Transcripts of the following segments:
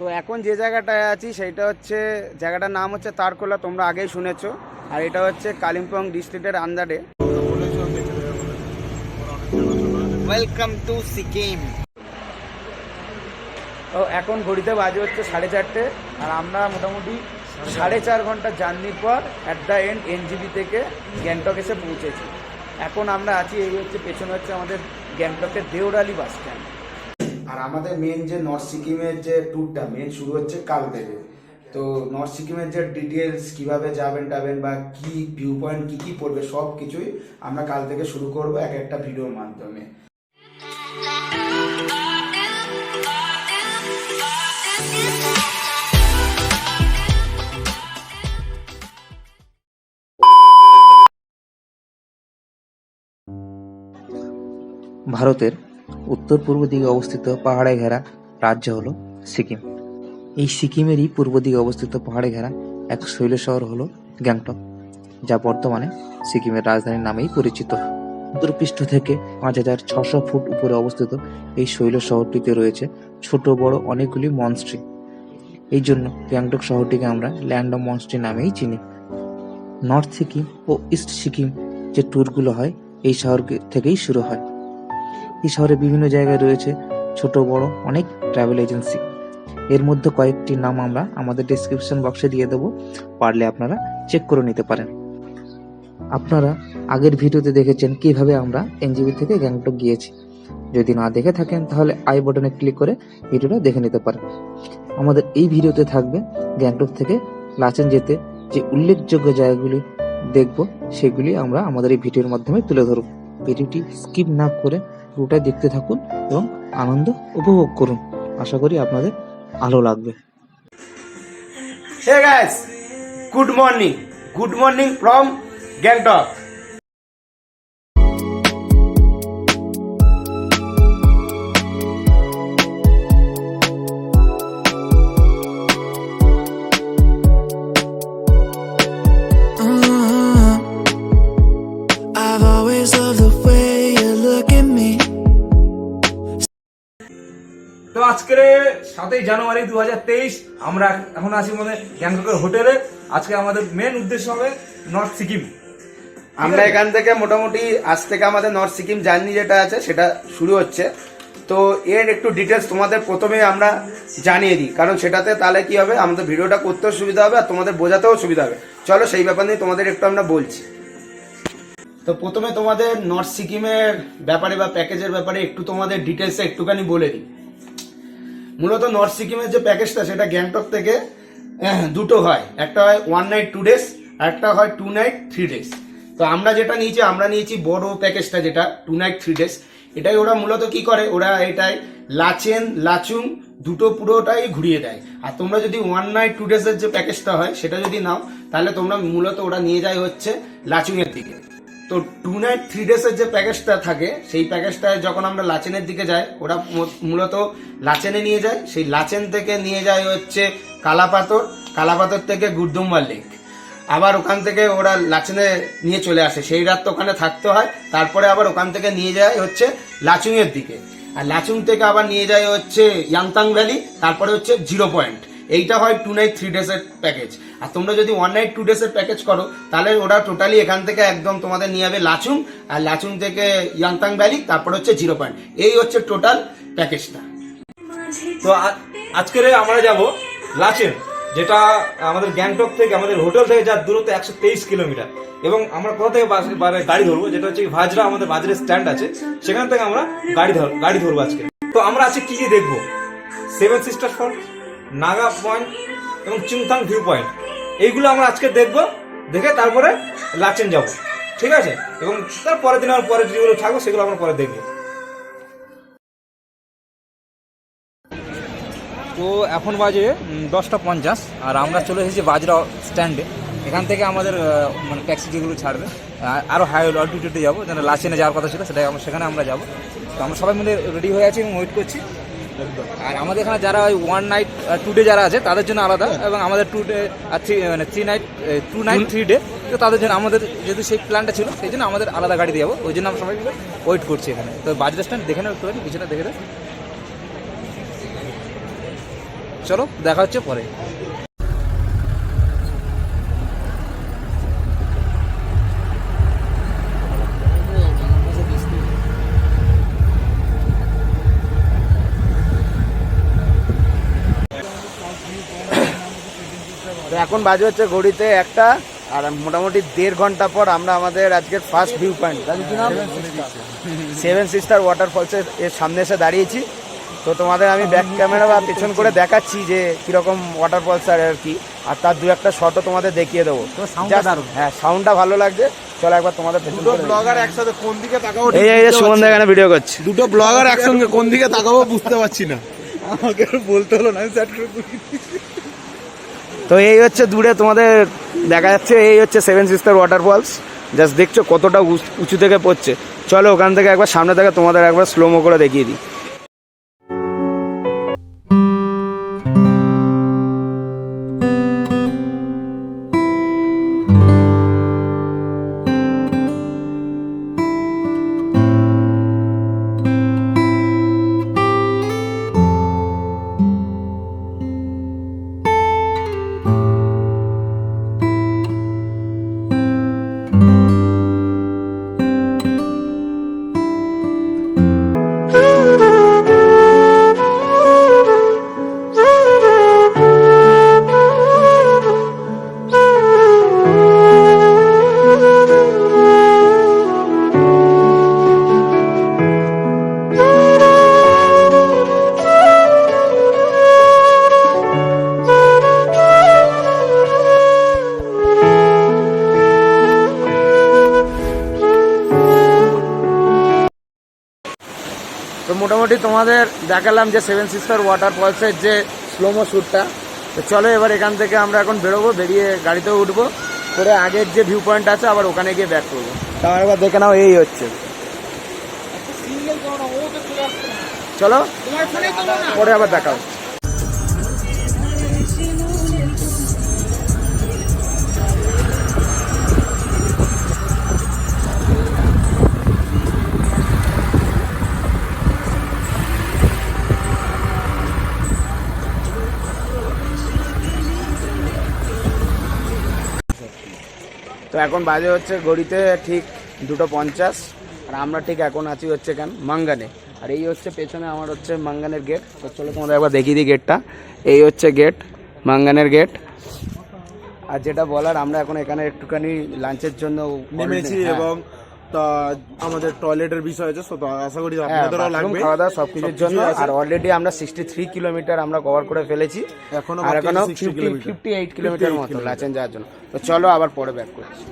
তো এখন যে জায়গাটায় আছি সেইটা হচ্ছে জায়গাটার নাম হচ্ছে তারকোলা, তোমরা আগেই শুনেছো। আর এটা হচ্ছে কালিম্পং ডিস্ট্রিক্টের আন্ডারে। Welcome to Sikkim. তো এখন ঘড়িতে বাজে হচ্ছে 4:30, আর আমরা মোটামুটি 4.5 ঘন্টা জার্নির পর অ্যাট দ্য এন্ড এনজিবি থেকে গ্যাংটক এসে পৌঁছেছি। এখন আমরা আছি, এই হচ্ছে পেছনে হচ্ছে আমাদের গ্যাংটকের দেওরালি বাস স্ট্যান্ড। আর আমাদের মেন যে নর্থ সিকিমের যে ট্যুরটা মেন শুরু হচ্ছে কাল থেকে। তো নর্থ সিকিমের যে ডিটেলস, কিভাবে যাবেন টাবেন বা কি ভিউ পয়েন্ট কী কী পড়বে সব কিছুই আমরা কাল থেকে শুরু করবো এক একটা ভিডিওর মাধ্যমে। ভারতের উত্তর পূর্ব দিকে অবস্থিত পাহাড়ে ঘেরা রাজ্য হলো সিকিম। এই সিকিমেরই পূর্ব দিকে অবস্থিত পাহাড়ে ঘেরা এক শৈল শহর হলো গ্যাংটক, যা বর্তমানে সিকিমের রাজধানীর নামেই পরিচিত। সমুদ্রপৃষ্ঠ থেকে 5,600 ফুট উপরে অবস্থিত এই শৈল শহরটিতে রয়েছে ছোট বড় অনেকগুলি মনস্ট্রি। এই জন্য গ্যাংটক শহরটিকে আমরা ল্যান্ড অফ মনস্ট্রি নামেই চিনি। নর্থ সিকিম ও ইস্ট সিকিম যে ট্যুরগুলো হয় এই শহর থেকেই শুরু হয়। এই শহরে বিভিন্ন জায়গায় রয়েছে ছোট বড় অনেক ট্রাভেল এজেন্সি। এর মধ্যে কয়েকটি নাম আমরা আমাদের ডেসক্রিপশন বক্সে দিয়ে দেবো, পারলে আপনারা চেক করে নিতে পারেন। আপনারা আগের ভিডিওতে দেখেছেন কিভাবে আমরা এনজিবি থেকে গ্যাংটক গিয়েছি। যদি না দেখে থাকেন তাহলে আই বাটনে ক্লিক করে ভিডিওটা দেখে নিতে পারেন। আমাদের এই ভিডিওতে থাকবে গ্যাংটক থেকে লাচেন যেতে যে উল্লেখযোগ্য জায়গাগুলি দেখব সেগুলি আমরা আমাদের এই ভিডিওর মাধ্যমে তুলে ধরব। ভিডিওটি স্কিপ না করে পুরোটাই দেখতে থাকুন এবং আনন্দ উপভোগ করুন। আশা করি আপনাদের ভালো লাগবে। Hey guys, good morning from Gangtok. I've always loved the way you look at me. তো আজকে 7ই জানুয়ারি 2023 আমরা এখন আছি মানে গ্যাংটকের হোটেলে। আজকে আমাদের মেন উদ্দেশ্য হবে নর্থ সিকিম। আমরা এখান থেকে মোটামুটি আজ থেকে আমাদের নর্থ সিকিম জার্নি যেটা আছে সেটা শুরু হচ্ছে। তো এর একটু ডিটেলস তোমাদের প্রথমে আমরা জানিয়ে দিই, কারণ সেটাতে তাহলে কি হবে, আমাদের ভিডিওটা করতেও সুবিধা হবে আর তোমাদের বোঝাতেও সুবিধা হবে। চলো সেই ব্যাপার নিয়ে তোমাদের একটু আমরা বলছি। তো প্রথমে তোমাদের নর্থ সিকিমের ব্যাপারে বা প্যাকেজের ব্যাপারে একটু তোমাদের ডিটেলসে একটুখানি বলে দিই। মূলত নর্থ সিকিমের যে প্যাকেজটা সেটা গ্যাংটক থেকে দুটো হয়, একটা হয় 1 নাইট 2 ডেজ আর একটা হয় 2 নাইট 3 ডেজ। তো আমরা যেটা নিয়েছি, আমরা নিয়েছি বড় প্যাকেজটা যেটা 2 নাইট 3 ডেজ। এটাই ওরা মূলত কি করে, ওরা এটাই লাচেন লাচুং দুটো পুরোটাই ঘুরিয়ে দেয়। আর তোমরা যদি 1 নাইট 2 ডেজের যে প্যাকেজটা হয় সেটা যদি নাও তাহলে তোমরা মূলত ওরা নিয়ে যায় হচ্ছে লাচুং এর দিকে। তো 2 নাইট 3 ডেজের যে প্যাকেজটা থাকে সেই প্যাকেজটায় যখন আমরা লাচেনের দিকে যাই ওরা মূলত লাচেনে নিয়ে যায়, সেই লাচেন থেকে নিয়ে যায় হচ্ছে কালাপাথর থেকে গুরদুম্বা লেক। আবার ওখান থেকে ওরা লাচেনে নিয়ে চলে আসে, সেই রাত তো ওখানে থাকতে হয়। তারপরে আবার ওখান থেকে নিয়ে যায় হচ্ছে লাচুং এর দিকে, আর লাচুং থেকে আবার নিয়ে যায় হচ্ছে ইয়াংতাং ভ্যালি, তারপরে হচ্ছে 0 পয়েন্ট। এইটা হয় 2 নাইট 3 ডেজের প্যাকেজ। আর তোমরা যদি 1 নাইট 2 ডেজের প্যাকেজ করো তাহলে ওরা টোটালি এখান থেকে একদম তোমাদের নিয়ে যাবে লাচুং, আর লাচুং থেকে ইয়াংতাং ভ্যালি, তারপরে হচ্ছে 0 পয়েন্ট। এই হচ্ছে টোটাল প্যাকেজটা। তো আজকে আমরা যাব লাচেন, যেটা আমাদের গ্যাংটক থেকে আমাদের হোটেল থেকে যার দূরত্ব 123 কিলোমিটার। এবং আমরা কোথা থেকে গাড়ি ধরবো, যেটা হচ্ছে ভাজরা, আমাদের বাজারের স্ট্যান্ড আছে, সেখান থেকে আমরা গাড়ি ধরবো আজকে। তো আমরা আজকে কি কি দেখবো, 7 সিস্টার ফল, নাগা পয়েন্ট এবং চুংথাং ভিউ পয়েন্ট, এইগুলো আমরা আজকে দেখবো। দেখে তারপরে লাচেন যাব, ঠিক আছে? এবং তার পরের দিন আমার পরে যেগুলো থাকবো সেগুলো আমরা পরে দেখবো। তো এখন বাজে 10:50 আর আমরা চলে এসেছি বাজরা স্ট্যান্ডে। এখান থেকে আমাদের মানে ট্যাক্সি যেগুলো ছাড়বে আরও হাই অল্টিটিউডে যাবো, যেন লাচেনে যাওয়ার কথা ছিল সেখানে আমরা যাবো। তো আমরা সবাই মিলে রেডি হয়ে আছি এবং ওয়েট করছি। আর আমাদের এখানে যারা ওই 1 নাইট 2 ডে যারা আছে তাদের জন্য আলাদা, এবং আমাদের 2 ডে আর 2 নাইট 3 ডে, তো তাদের জন্য আমাদের যেহেতু সেই প্ল্যানটা ছিল সেই জন্য আমাদের আলাদা গাড়ি দিয়ে যাবো। ওই জন্য আমরা সবাই মিলে ওয়েট করছি এখানে। তো বাজরা স্ট্যান্ড দেখে নেবো একটু, কিছুটা দেখে দেয়। চলো দেখা হচ্ছে পরে। তো এখন বাজে হচ্ছে ঘড়িতে একটা, আর মোটামুটি 1.5 ঘন্টা পর আমরা আমাদের আজকের first view point seven sister ওয়াটারফলসের এর সামনে এসে দাঁড়িয়েছি। তো তোমাদের আমি ব্যাক ক্যামেরা বা পেছন করে দেখাচ্ছি যে কীরকম ওয়াটারফলস আর কি, আর তার 2-1টা শটও তোমাদের দেখিয়ে দেবো। হ্যাঁ, সাউন্ডটা ভালো লাগছে। চলো একবার তোমাদের পেছন করে ব্লগার একসাথে কোন দিকে তাকাবো এই সুমন দা এখানে ভিডিও করছে। দুটো ব্লগার একসঙ্গে কোন দিকে তাকাবো বুঝতে পারছি না, আমাকে বলতে হলো না, আমি সেট করে তো এই হচ্ছে দূরে তোমাদের দেখা যাচ্ছে, এই হচ্ছে সেভেন সিস্টার ওয়াটারফলস। জাস্ট দেখছো কতটা উঁচু থেকে পড়ছে। চলো ওখান থেকে একবার সামনে থেকে তোমাদের একবার স্লোমো করে দেখিয়ে দিই। তো মোটামুটি তোমাদের দেখালাম যে সেভেন সিস্টার ওয়াটারফলসের যে স্লোমো শ্যুটটা। তো চলো এবার এখান থেকে আমরা এখন বেরোবো, বেরিয়ে গাড়িতেও উঠবো, করে আগের যে ভিউ পয়েন্ট আছে আবার ওখানে গিয়ে ব্যাক করবো। তার একবার দেখে নাও, এই হচ্ছে। চলো পরে আবার দেখা হচ্ছে। তো এখন বাজে হচ্ছে ঘড়িতে ঠিক 2:50, আর আমরা ঠিক এখন আছি হচ্ছে কেন মাঙ্গানে। আর এই হচ্ছে পেছনে আমার হচ্ছে মাঙ্গানের গেট। তো চলো তোমাদের একবার দেখিয়ে দিই গেটটা। এই হচ্ছে গেট, মাঙ্গানের গেট। আর যেটা বলার, আমরা এখন এখানে একটুখানি লাঞ্চের জন্য নেমেছি এবং তা আমাদের টয়লেটের বিষয় আছে, তো আশা করি আপনাদেরও লাগবে, খাওয়া দাওয়া সবকিছুর জন্য। আর অলরেডি আমরা 63 কিলোমিটার আমরা কভার করে ফেলেছি, এখনো আর বাকি এখনো আছে 60 কিলোমিটার। 58 কিলোমিটার মতো লাচেন যাওয়ার জন্য। তো চলো আবার পরে ব্যাক করছি।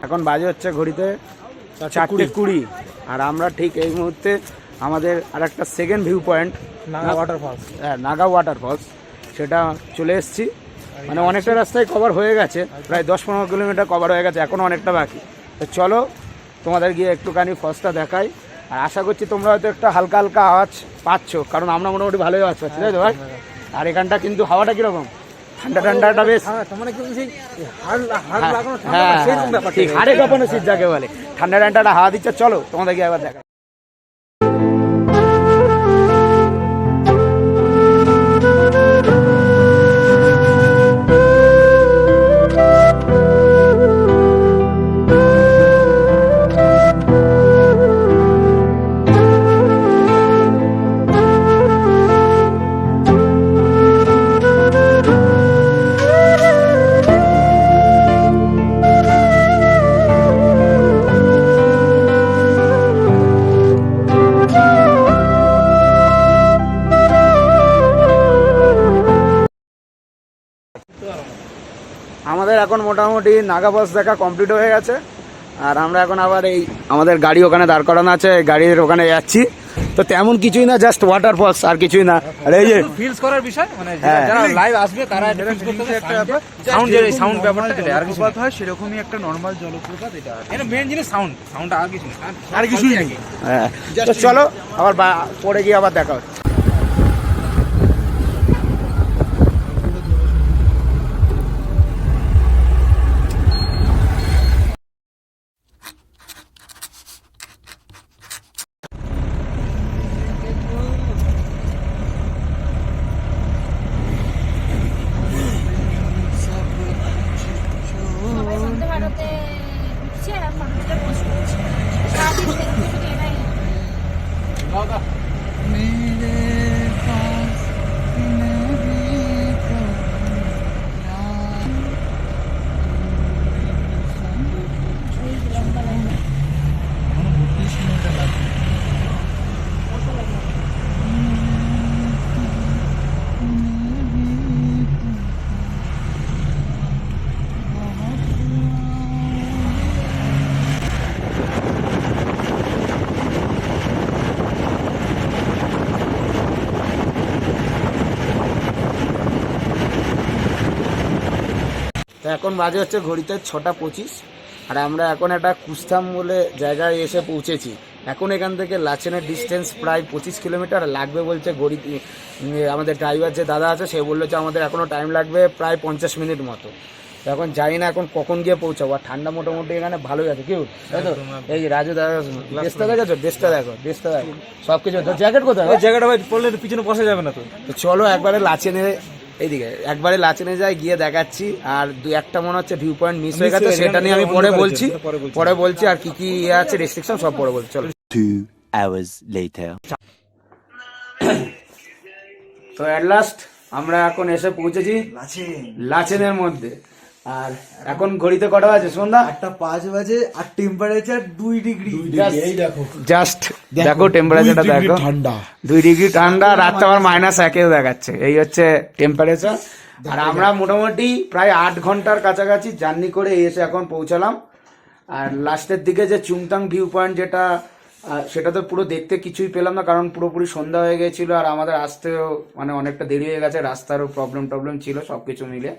এখন বাজে হচ্ছে ঘড়িতে 4:20, আর আমরা ঠিক এই মুহূর্তে আমাদের আর একটা second view point Naga waterfalls, হ্যাঁ নাগা ওয়াটারফলস, সেটা চলে এসেছি। মানে অনেকটা রাস্তায় কভার হয়ে গেছে, প্রায় 10-15 কিলোমিটার কভার হয়ে গেছে, এখনও অনেকটা বাকি। তো চলো তোমাদের গিয়ে একটুখানি ফলসটা দেখাই। আর আশা করছি তোমরা হয়তো একটা হালকা হালকা আওয়াজ পাচ্ছ, কারণ আমরা মোটামুটি ভালোই আওয়াজ পাচ্ছি, তাই তো ভাই? আর এখানটা কিন্তু হাওয়াটা কীরকম, ঠান্ডা ঠান্ডাটা বেশ, হ্যাঁ ঠিক হাড়ে কাঁপানো শীত যাকে বলে, ঠান্ডা ঠান্ডাটা হাওয়া দিচ্ছে। চলো তোমাদের গিয়ে একবার দেখা। আমাদের এখন মোটামুটি নাগা ফলস দেখা কমপ্লিট হয়ে গেছে, আর আমরা এখন আবার এই আমাদের গাড়ি ওখানে দাঁড় করানো আছে, গাড়ির ওখানে যাচ্ছি। তো তেমন কিছুই না, জাস্ট ওয়াটারফলস, আর কিছুই না। আর এই যে ফিলস করার বিষয়, মানে হ্যাঁ। যারা লাইভ আসবে তারা ফিলস করতে হবে, সাউন্ড যে সাউন্ড ব্যাপারটা এটা আর কিছু হয় সেরকমই একটা নরমাল জলপ্রপাত এটা। এটা মেইন জিনিস সাউন্ডটা, আর কিছু না, আর কিছুই নেই। হ্যাঁ, তো চলো আবার পরে গিয়ে আবার দেখা হচ্ছে। তো এখন বাজে হচ্ছে ঘড়িতে 6:25, আর আমরা এখন একটা কুস্তাম বলে জায়গায় এসে পৌঁছেছি। এখন এখান থেকে লাচেনের ডিস্টেন্স প্রায় 25 কিলোমিটার লাগবে বলছে গড়ি। আমাদের ড্রাইভার যে দাদা আছে সে বললো যে আমাদের এখনও টাইম লাগবে প্রায় 50 মিনিট মতো। তো এখন জানি না এখন কখন গিয়ে পৌঁছাবো। আর ঠান্ডা মোটামুটি এখানে ভালোই আছে, কেউ তাই তো? এই যে রাজু দাদা, দেশটা দেখেছো? দেশটা দেখো সব কিছু। জ্যাকেট কোথায়? জায়গাটা ভাই পড়লে পিছনে বসা যাবে না তো। তো চলো একবারে লাচেনে, এইদিকে একবারে লাচেনে যাই, গিয়ে দেখাচ্ছি। আর একটা মনে হচ্ছে ভিউ পয়েন্ট মিস হয়ে গেছে, সেটা নিয়ে আমি পরে বলছি আর কি কি ইয়ে আছে রেস্ট্রিকশন সব পরে বলছি। চলো। 2 hours later. তো অ্যাট লাস্ট আমরা এখন এসে পৌঁছেছি লাচেনের মধ্যে। আর এখন ঘড়িতে কটা বাজে সন্ধ্যা? 8:05 বাজে, আর টেম্পারেচার 2 ডিগ্রি। জাস্ট দেখো টেম্পারেচারটা দেখো, ঠান্ডা 2 ডিগ্রি ঠান্ডা। রাতটা আমার -1 দেখাচ্ছে। এই হচ্ছে টেম্পারেচার। আর আমরা মোটামুটি প্রায় 8 ঘন্টার কাছাকাছি জার্নি করে এসে এখন পৌঁছালাম। আর লাস্টের দিকে যে চুংতাং ভিউ পয়েন্ট যেটা, সেটা তো পুরো দেখতে কিছুই পেলাম না, কারণ পুরোপুরি সন্ধ্যা হয়ে গেছিলো। আর আমাদের আসতেও মানে অনেকটা দেরি হয়ে গেছে, রাস্তারও প্রবলেম ছিল সবকিছু মিলে।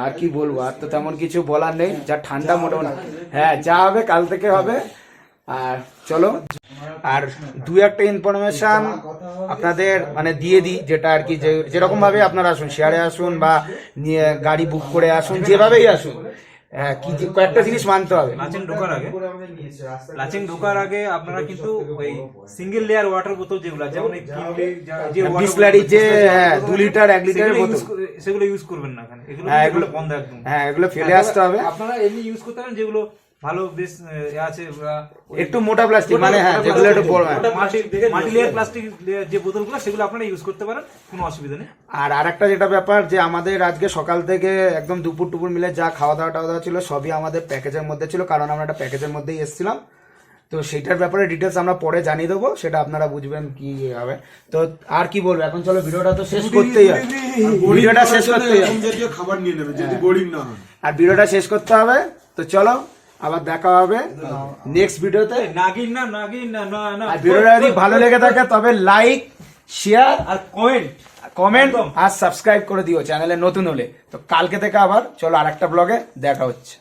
আর কি বলবো, আর তো তেমন কিছু বলার নেই। যা ঠান্ডা মোটামুটি, হ্যাঁ যা হবে কাল থেকে হবে। আর চলো, আর 2-1টা ইনফরমেশন আপনাদের মানে দিয়ে দিই, যেটা আর কি যেরকম ভাবে আপনারা আসুন, শেয়ারে আসুন বা নিয়ে গাড়ি বুক করে আসুন, যেভাবেই আসুন, হ্যাঁ কি কয়েকটা জিনিস মানতে হবে। লাচেন ঢোকার আগে আপনারা কিন্তু ওই সিঙ্গেল লেয়ার ওয়াটার বোতল যেগুলো, যেমন বিসলারি যে 2 লিটার 1 লিটারের বোতল, সেগুলো ইউজ করবেন না এখানে। এগুলো বন্ধ একদম। হ্যাঁ এগুলো ফেলে আসতে হবে। আপনারা এমনি ইউজ করতে পারেন যেগুলো ভালো বেশ আছে, একটু মোটা প্লাস্টিক, মানে হ্যাঁ যেগুলো একটু বড় মাল্টি লেয়ার প্লাস্টিক যে বোতলগুলো, সেগুলো আপনারা ইউজ করতে পারেন, কোনো অসুবিধা নেই। আর আরেকটা যেটা ব্যাপার, যে আমাদের আজকে সকাল থেকে একদম দুপুর মিলে যা খাওয়া দাওয়া ছিল সবই আমাদের প্যাকেজের মধ্যে ছিল, কারণ আমরা একটা প্যাকেজের মধ্যেই এসেছিলাম। তো সেটার ব্যাপারে ডিটেলস আমরা পরে জানিয়ে দেবো, সেটা আপনারা বুঝবেন কি হবে। তো আর কি বলবো, এখন চলো ভিডিওটা তো শেষ করতেই হবে, ভিডিওটা শেষ করতেই হবে, খাবার নিয়ে নেবে যদি বোরিং না হয়। আর ভিডিওটা শেষ করতে হবে। তো চলো আবার দেখা হবে নেক্সট ভিডিওতে। আর ভিডিওটা যদি ভালো লেগে থাকে তবে লাইক, শেয়ার আর কমেন্ট আর সাবস্ক্রাইব করে দিও চ্যানেলে নতুন হলে। তো কালকে থেকে আবার চলো আরেকটা ব্লগে দেখা হচ্ছে।